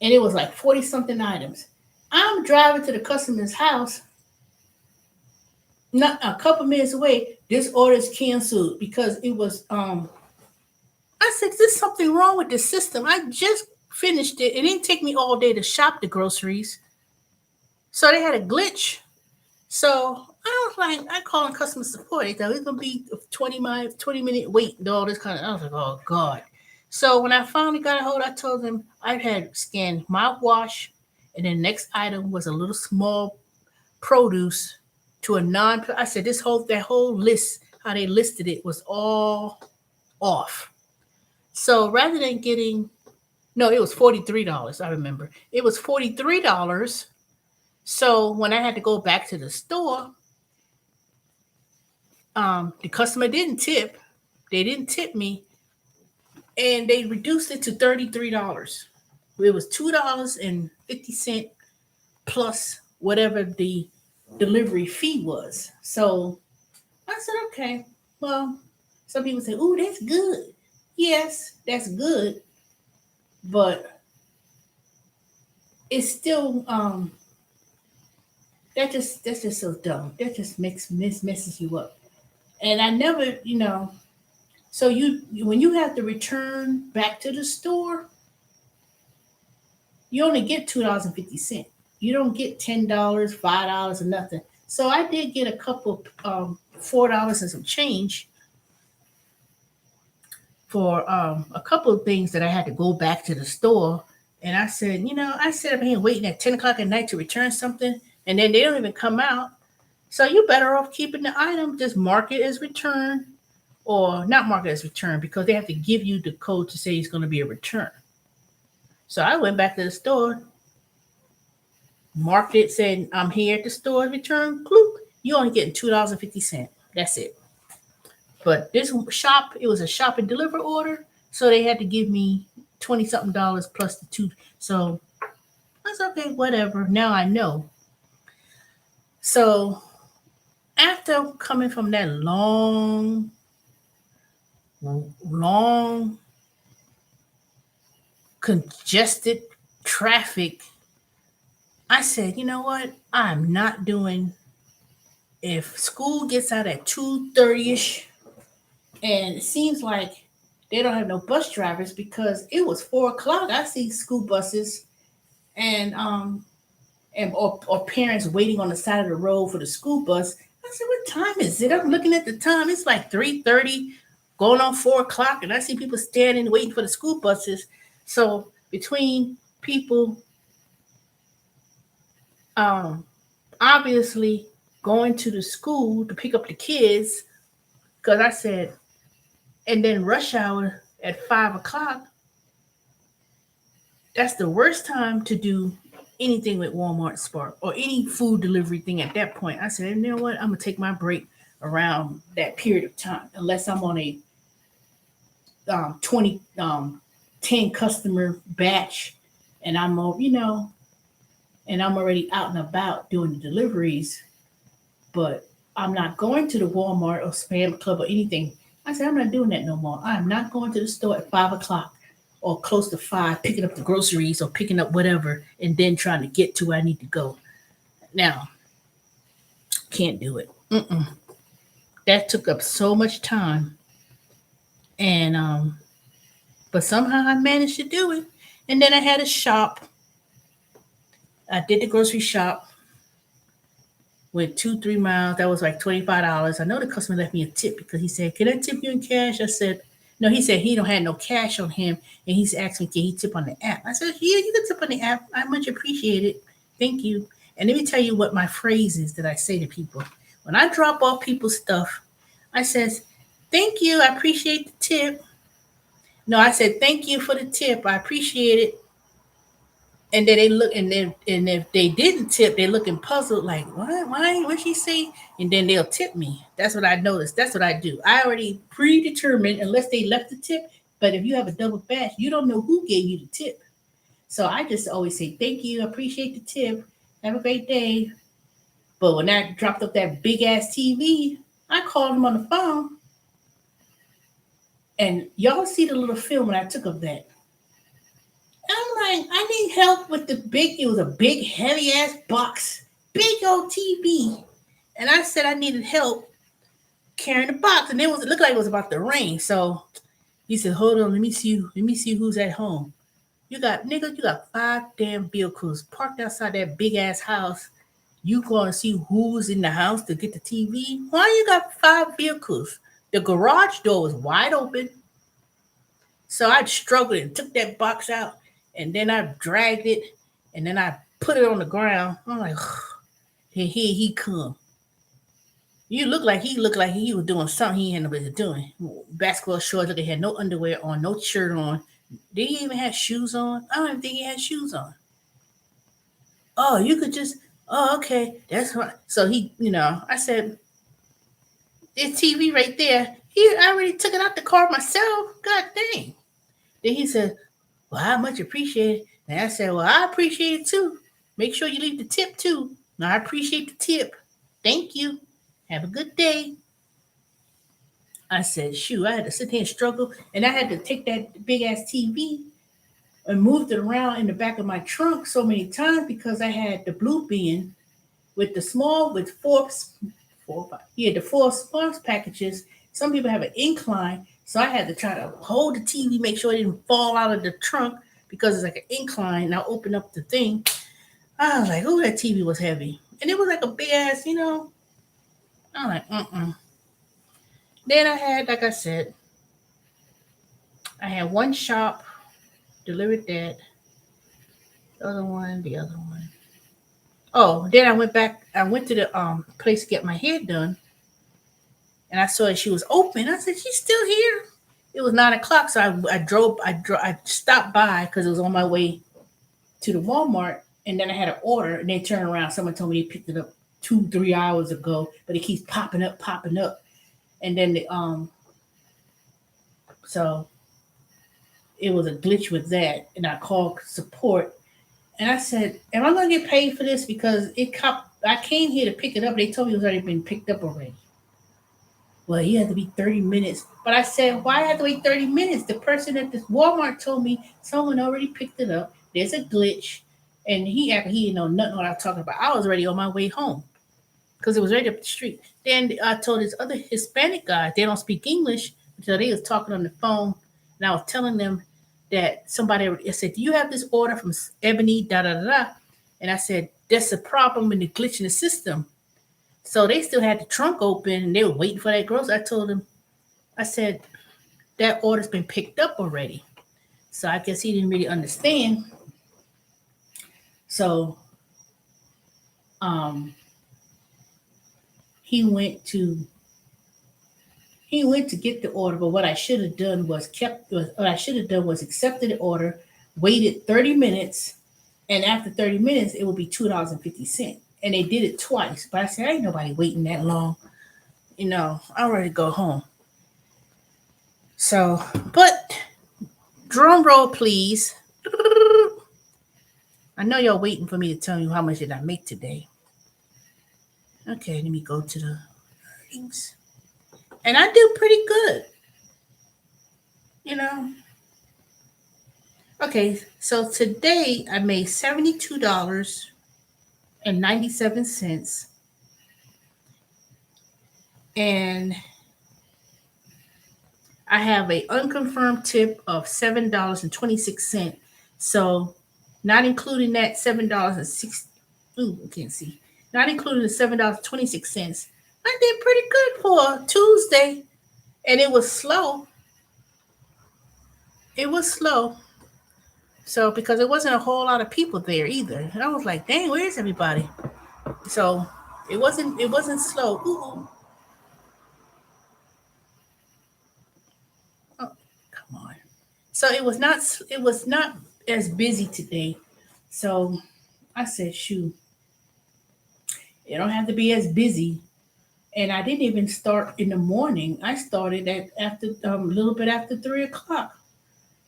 [SPEAKER 1] and it was like 40 something items. I'm driving to the customer's house, not a couple minutes away. This order is canceled because it was I said, there's something wrong with the system. I just finished it. It didn't take me all day to shop the groceries. So they had a glitch. So I was like, I called customer support. They thought it was gonna be a 20-minute wait and all this kind of. I was like, oh God. So when I finally got a hold, I told them I had scanned mouthwash, and then next item was a little small produce to a non. I said that whole list, how they listed it, was all off. So rather than getting, no, it was $43. I remember it was $43. So when I had to go back to the store, the customer didn't tip. They didn't tip me, and they reduced it to $33. It was $2.50 plus whatever the delivery fee was. So I said, okay, well, some people say, "Ooh, that's good." Yes, that's good, but it's still that's just so dumb. That just messes you up. And I never, so you when you have to return back to the store, you only get $2.50. You don't get $10, $5, or nothing. So I did get a couple $4 and some change for a couple of things that I had to go back to the store. And I said, I sit up here waiting at 10 o'clock at night to return something, and then they don't even come out. So you're better off keeping the item, just mark it as return, or not mark it as return, because they have to give you the code to say it's going to be a return. So I went back to the store, marked it, said, I'm here at the store, return, cloop. You only getting $2.50. That's it. But this shop, it was a shop and deliver order, so they had to give me 20 something dollars plus the two. So that's okay, whatever. Now I know. So after coming from that long congested traffic, I said, you know what? I'm not doing. If school gets out at 2:30ish, and it seems like they don't have no bus drivers because it was 4 o'clock. I see school buses and or parents waiting on the side of the road for the school bus. I said, what time is it? I'm looking at the time. It's like 3:30, going on 4 o'clock, and I see people standing waiting for the school buses. So between people obviously going to the school to pick up the kids, because I said, and then rush hour at 5 o'clock, that's the worst time to do anything with Walmart Spark or any food delivery thing at that point. I said, you know what? I'm going to take my break around that period of time, unless I'm on a 10 customer batch, and I'm, and I'm already out and about doing the deliveries, but I'm not going to the Walmart or Spam Club or anything. I said, I'm not doing that no more. I'm not going to the store at 5 o'clock or close to 5, picking up the groceries or picking up whatever, and then trying to get to where I need to go. Now, can't do it. That took up so much time. And, but somehow I managed to do it. And then I had a shop. I did the grocery shop. went 2-3 miles. That was like $25. I know the customer left me a tip because he said, "Can I tip you in cash?" I said, "No." He said he don't have no cash on him, and he's asking, "Can he tip on the app?" I said, "Yeah, you can tip on the app. I much appreciate it. Thank you." And let me tell you what my phrase is that I say to people when I drop off people's stuff. I says, "Thank you. I appreciate the tip." No, I said, "Thank you for the tip. I appreciate it." And then they look, and if they didn't tip, they're looking puzzled, like, what? Why? What she say? And then they'll tip me. That's what I noticed. That's what I do. I already predetermined, unless they left the tip. But if you have a double batch, you don't know who gave you the tip. So I just always say, "Thank you, appreciate the tip. Have a great day." But when I dropped up that big ass TV, I called them on the phone, and y'all see the little film that I took of that. I'm like, "I need help with the big." It was a big, heavy ass box, big old TV, and I said I needed help carrying the box, and it looked like it was about to rain. So he said, "Hold on, let me see who's at home. You got nigga, you got 5 damn vehicles parked outside that big ass house. You going to see who's in the house to get the TV? Why you got 5 vehicles? The garage door was wide open." So I struggled and took that box out, and then I dragged it, and then I put it on the ground. I'm like, here he come. Looked like he was doing something he hadn't been doing. Basketball shorts, look, he had no underwear on, no shirt on. Did he even have shoes on? I don't even think he had shoes on. Oh, you could just, oh, okay, that's right. So I said, "This TV right there, I already took it out the car myself. God dang." Then he said, "Well, I much appreciate it." And I said, "Well, I appreciate it too. Make sure you leave the tip too." "No, I appreciate the tip. Thank you. Have a good day." I said, "Shoot, I had to sit here and struggle, and I had to take that big ass TV and moved it around in the back of my trunk so many times because I had the blue bin with the small with the four sparks packages. Some people have an incline, so I had to try to hold the TV, make sure it didn't fall out of the trunk because it's like an incline. And I opened up the thing. I was like, "Oh, that TV was heavy," and it was like a big ass, I'm like, mm. Then I had, like I said, I had one shop delivered that, the other one. Oh, then I went back. I went to the place to get my hair done, and I saw that she was open. I said, "She's still here." It was 9 o'clock, so I stopped by because it was on my way to the Walmart, and then I had an order, and they turned around. Someone told me they picked it up 2-3 hours ago, but it keeps popping up, and then so it was a glitch with that, and I called support, and I said, "Am I going to get paid for this? Because I came here to pick it up. They told me it was already been picked up already." "Well, you had to be 30 minutes." But I said, "Why I have to wait 30 minutes? The person at this Walmart told me someone already picked it up. There's a glitch." And he didn't know nothing what I was talking about. I was already on my way home because it was right up the street. Then I told this other Hispanic guy, they don't speak English, so they was talking on the phone, and I was telling them that somebody I said, "Do you have this order from Ebony, da da da da?" And I said, "There's a problem in the glitch in the system." So they still had the trunk open, and they were waiting for that grocery. I told them, I said, "That order's been picked up already." So I guess he didn't really understand. So um, he went to he went to get the order, but what I should have done was accepted the order, waited 30 minutes, and after 30 minutes it would be $2.50. And they did it twice. But I said, "Ain't nobody waiting that long. I'm ready to go home." So, but drum roll, please. I know y'all waiting for me to tell you how much did I make today. Okay, let me go to the earnings. And I do pretty good, you know. Okay, so today I made $72.97, and I have a unconfirmed tip of $7.26. So not including that $7.06. Ooh, I can't see. not including the $7.26. I did pretty good for a Tuesday, and it was slow. It was slow. So because there wasn't a whole lot of people there either, and I was like, "Dang, where's everybody?" So it wasn't slow. Ooh, oh, come on. So it was not as busy today. So I said, "Shoot, it don't have to be as busy." And I didn't even start in the morning. I started at after a little bit after 3 o'clock.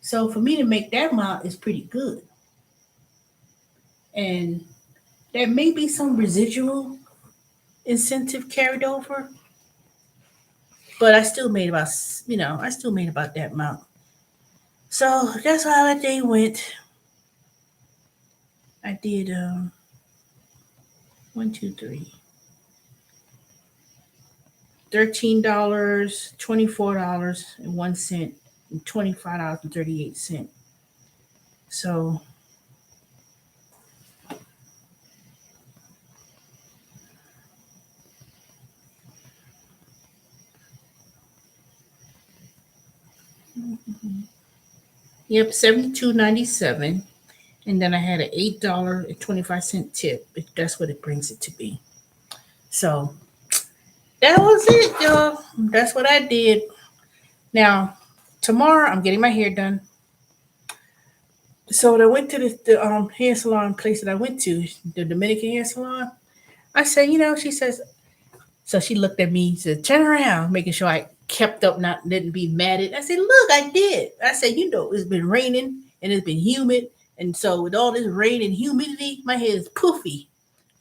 [SPEAKER 1] So for me to make that amount is pretty good. And there may be some residual incentive carried over, but I still made about I still made about that amount. So that's how that day went. I did one, two, three. $13, $24.01, and $25.38. So yep, 72.97. And then I had an $8.25 tip. That's what it brings it to be. So that was it, y'all. That's what I did. Now, tomorrow I'm getting my hair done. So when I went to the hair salon place that I went to, the Dominican hair salon. I said, she says, so she looked at me, said, turn around, making sure I kept up, not didn't be mad at. I said, look, I did. I said, it's been raining and it's been humid. And so with all this rain and humidity, my hair is poofy.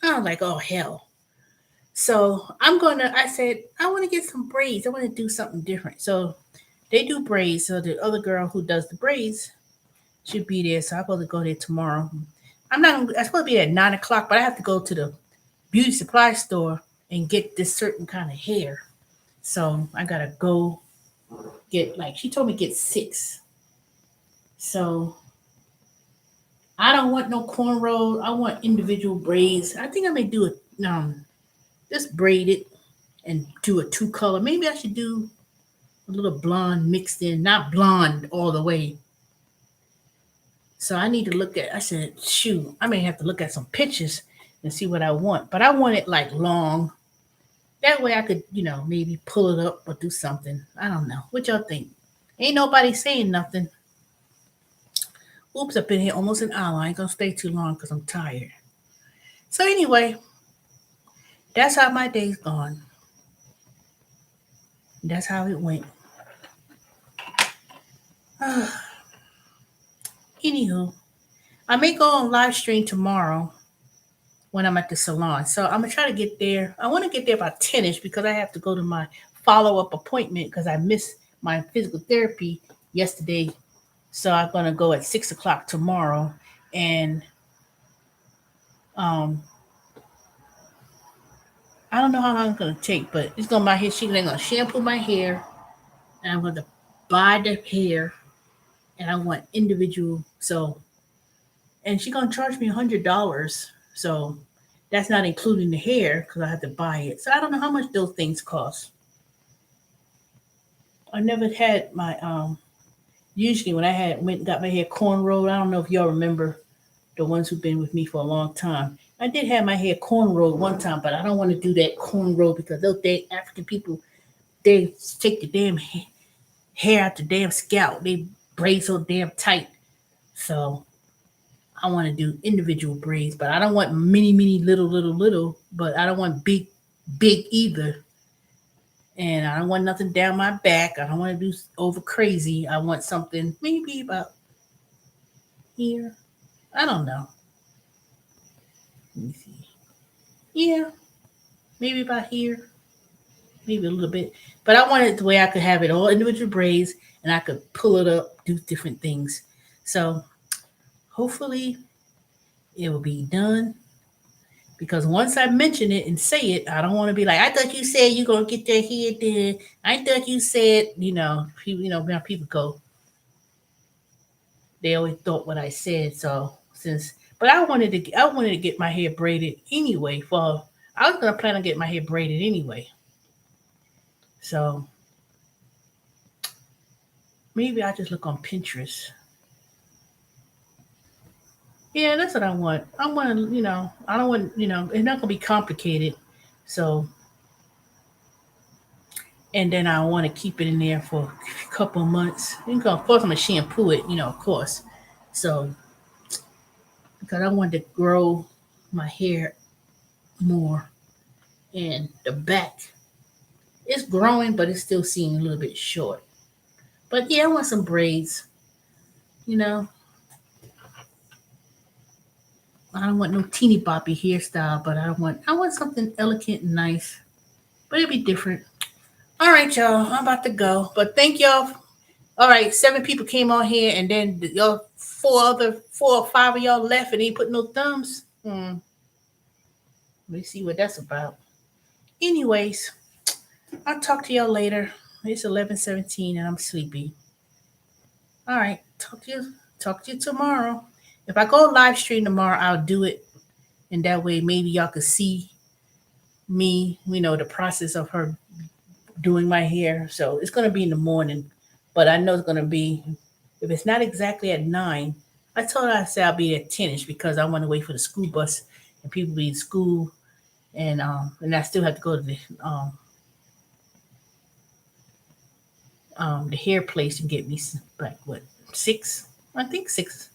[SPEAKER 1] I'm like, oh hell. So I said, I want to get some braids. I want to do something different. So they do braids. So the other girl who does the braids should be there. So I'm supposed to go there tomorrow. I'm supposed to be at 9 o'clock, but I have to go to the beauty supply store and get this certain kind of hair. So I gotta go get, like, she told me get six. So I don't want no cornrows. I want individual braids. I think I may do it just braid it and do a two color. Maybe I should do a little blonde mixed in, not blonde all the way. So I need to look at. I said, shoot, I may have to look at some pictures and see what I want. But I want it like long. That way I could, maybe pull it up or do something. I don't know. What y'all think? Ain't nobody saying nothing. Oops, I've been here almost an hour. I ain't gonna stay too long because I'm tired. So anyway, that's how my day's gone. That's how it went. Anywho, I may go on live stream tomorrow when I'm at the salon. So I'm gonna try to get there. I want to get there about 10ish because I have to go to my follow up appointment because I missed my physical therapy yesterday. So I'm gonna go at 6 o'clock tomorrow, and um, I don't know how long it's gonna take, but it's gonna my hair. She's gonna shampoo my hair, and I'm gonna buy the hair, and I want individual. So, and she's gonna charge me $100. So that's not including the hair because I have to buy it. So I don't know how much those things cost. I never had my usually when I had went and got my hair cornrowed, I don't know if y'all remember the ones who've been with me for a long time. I did have my hair cornrowed one time, but I don't want to do that cornrow because those African people, they take the damn hair out the damn scalp. They braid so damn tight. So I want to do individual braids, but I don't want many, many little, little, little, but I don't want big, big either. And I don't want nothing down my back. I don't want to do over crazy. I want something maybe about here. I don't know. Let me see. Yeah, maybe about here, maybe a little bit. But I wanted the way I could have it all individual braids and I could pull it up, do different things. So hopefully it will be done because once I mention it and say it, I don't want to be like, I thought you said you're gonna get that hair done. I thought you said, now people go, they always thought what I said. So but I wanted to get my hair braided anyway for I was gonna plan on getting my hair braided anyway. So maybe I just look on Pinterest. Yeah, that's what I want. I want to, I don't want, it's not gonna be complicated. So, and then I want to keep it in there for a couple of months. Of course, I'm gonna shampoo it, of course. So, because I want to grow my hair more, and the back it's growing, but it's still seeming a little bit short. But yeah, I want some braids. You know, I don't want no teeny boppy hairstyle, but I want something elegant and nice. But it'll be different. All right, y'all. I'm about to go. But thank y'all. All right, 7 people came on here, and then y'all 4 or 5 of y'all left, and ain't put no thumbs. Let me see what that's about. Anyways, I'll talk to y'all later. It's 11:17, and I'm sleepy. All right, talk to you. Talk to you tomorrow. If I go live stream tomorrow, I'll do it, and that way maybe y'all could see me. The process of her doing my hair. So it's gonna be in the morning, but I know it's gonna be. If it's not exactly at 9, I told her I said I'll be at 10ish because I want to wait for the school bus and people be in school, and I still have to go to the hair place and get me like what 6? I think 6.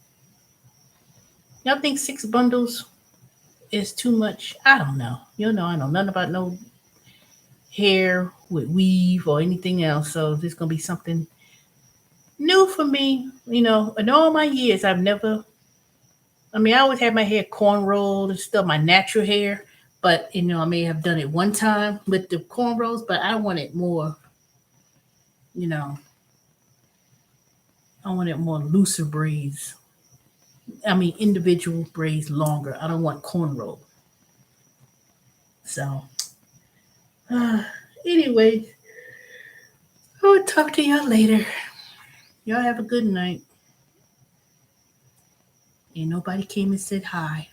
[SPEAKER 1] Y'all think 6 bundles is too much? I don't know. I know nothing about no hair with weave or anything else. So this gonna be something new for me. In all my years, I've never. I mean, I always had my hair cornrowed and stuff, my natural hair. But I may have done it one time with the cornrows, but I want it more. You know, I want it more looser braids. I mean, individual braids longer. I don't want cornrow. So, uh, anyway, I'll talk to y'all later. Y'all have a good night. Ain't nobody came and said hi.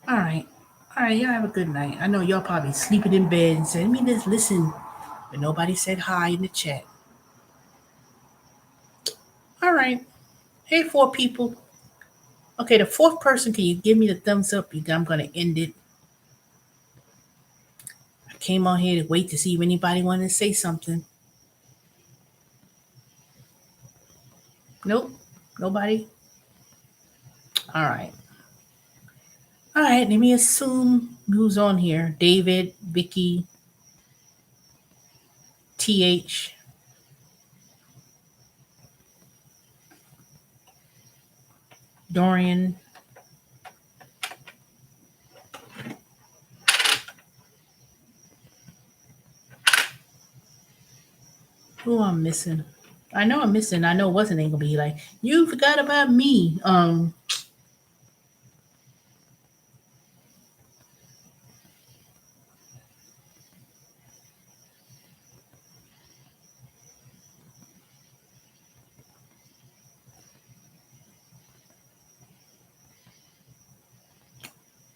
[SPEAKER 1] All right. All right, y'all have a good night. I know y'all probably sleeping in bed and saying, let me just listen. But nobody said hi in the chat. All right. Hey, 4 people. Okay, the fourth person, can you give me the thumbs up? I'm going to end it. I came on here to wait to see if anybody wanted to say something. Nope. Nobody. All right. All right, let me assume who's on here. David, Vicky, TH, Dorian. Who I'm missing? I know I'm missing. I know it wasn't gonna be like you forgot about me.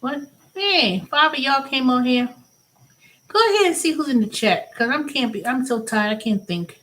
[SPEAKER 1] What? Hey, 5 of y'all came on here. Go ahead and see who's in the chat, cause I'm so tired. I can't think.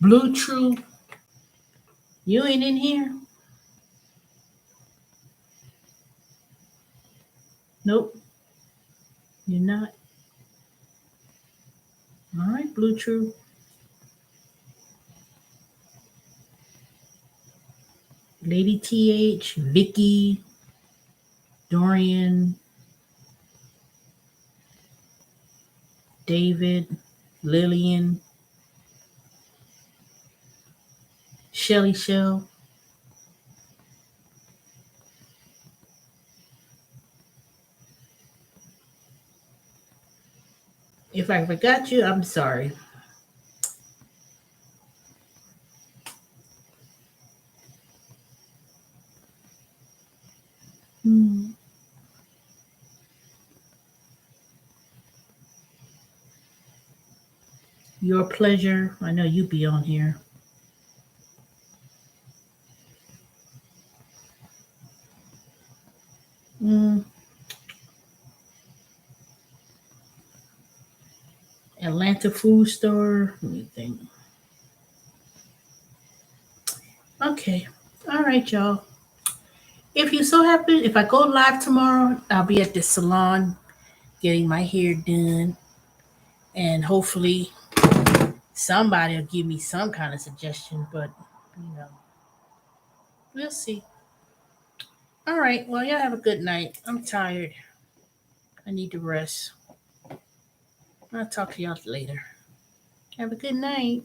[SPEAKER 1] Blue True, you ain't in here. Nope, you're not. All right, Blue True. Lady TH, Vicky, Dorian, David, Lillian, Shelly Shell. If I forgot you, I'm sorry. Hmm. Your pleasure. I know you be on here. Mm, Atlanta food store. Let me think. Okay. All right, y'all. If you so happen, if I go live tomorrow, I'll be at the salon getting my hair done, and hopefully somebody will give me some kind of suggestion. But you know, we'll see. All right. Well, y'all have a good night. I'm tired. I need to rest. I'll talk to y'all later. Have a good night.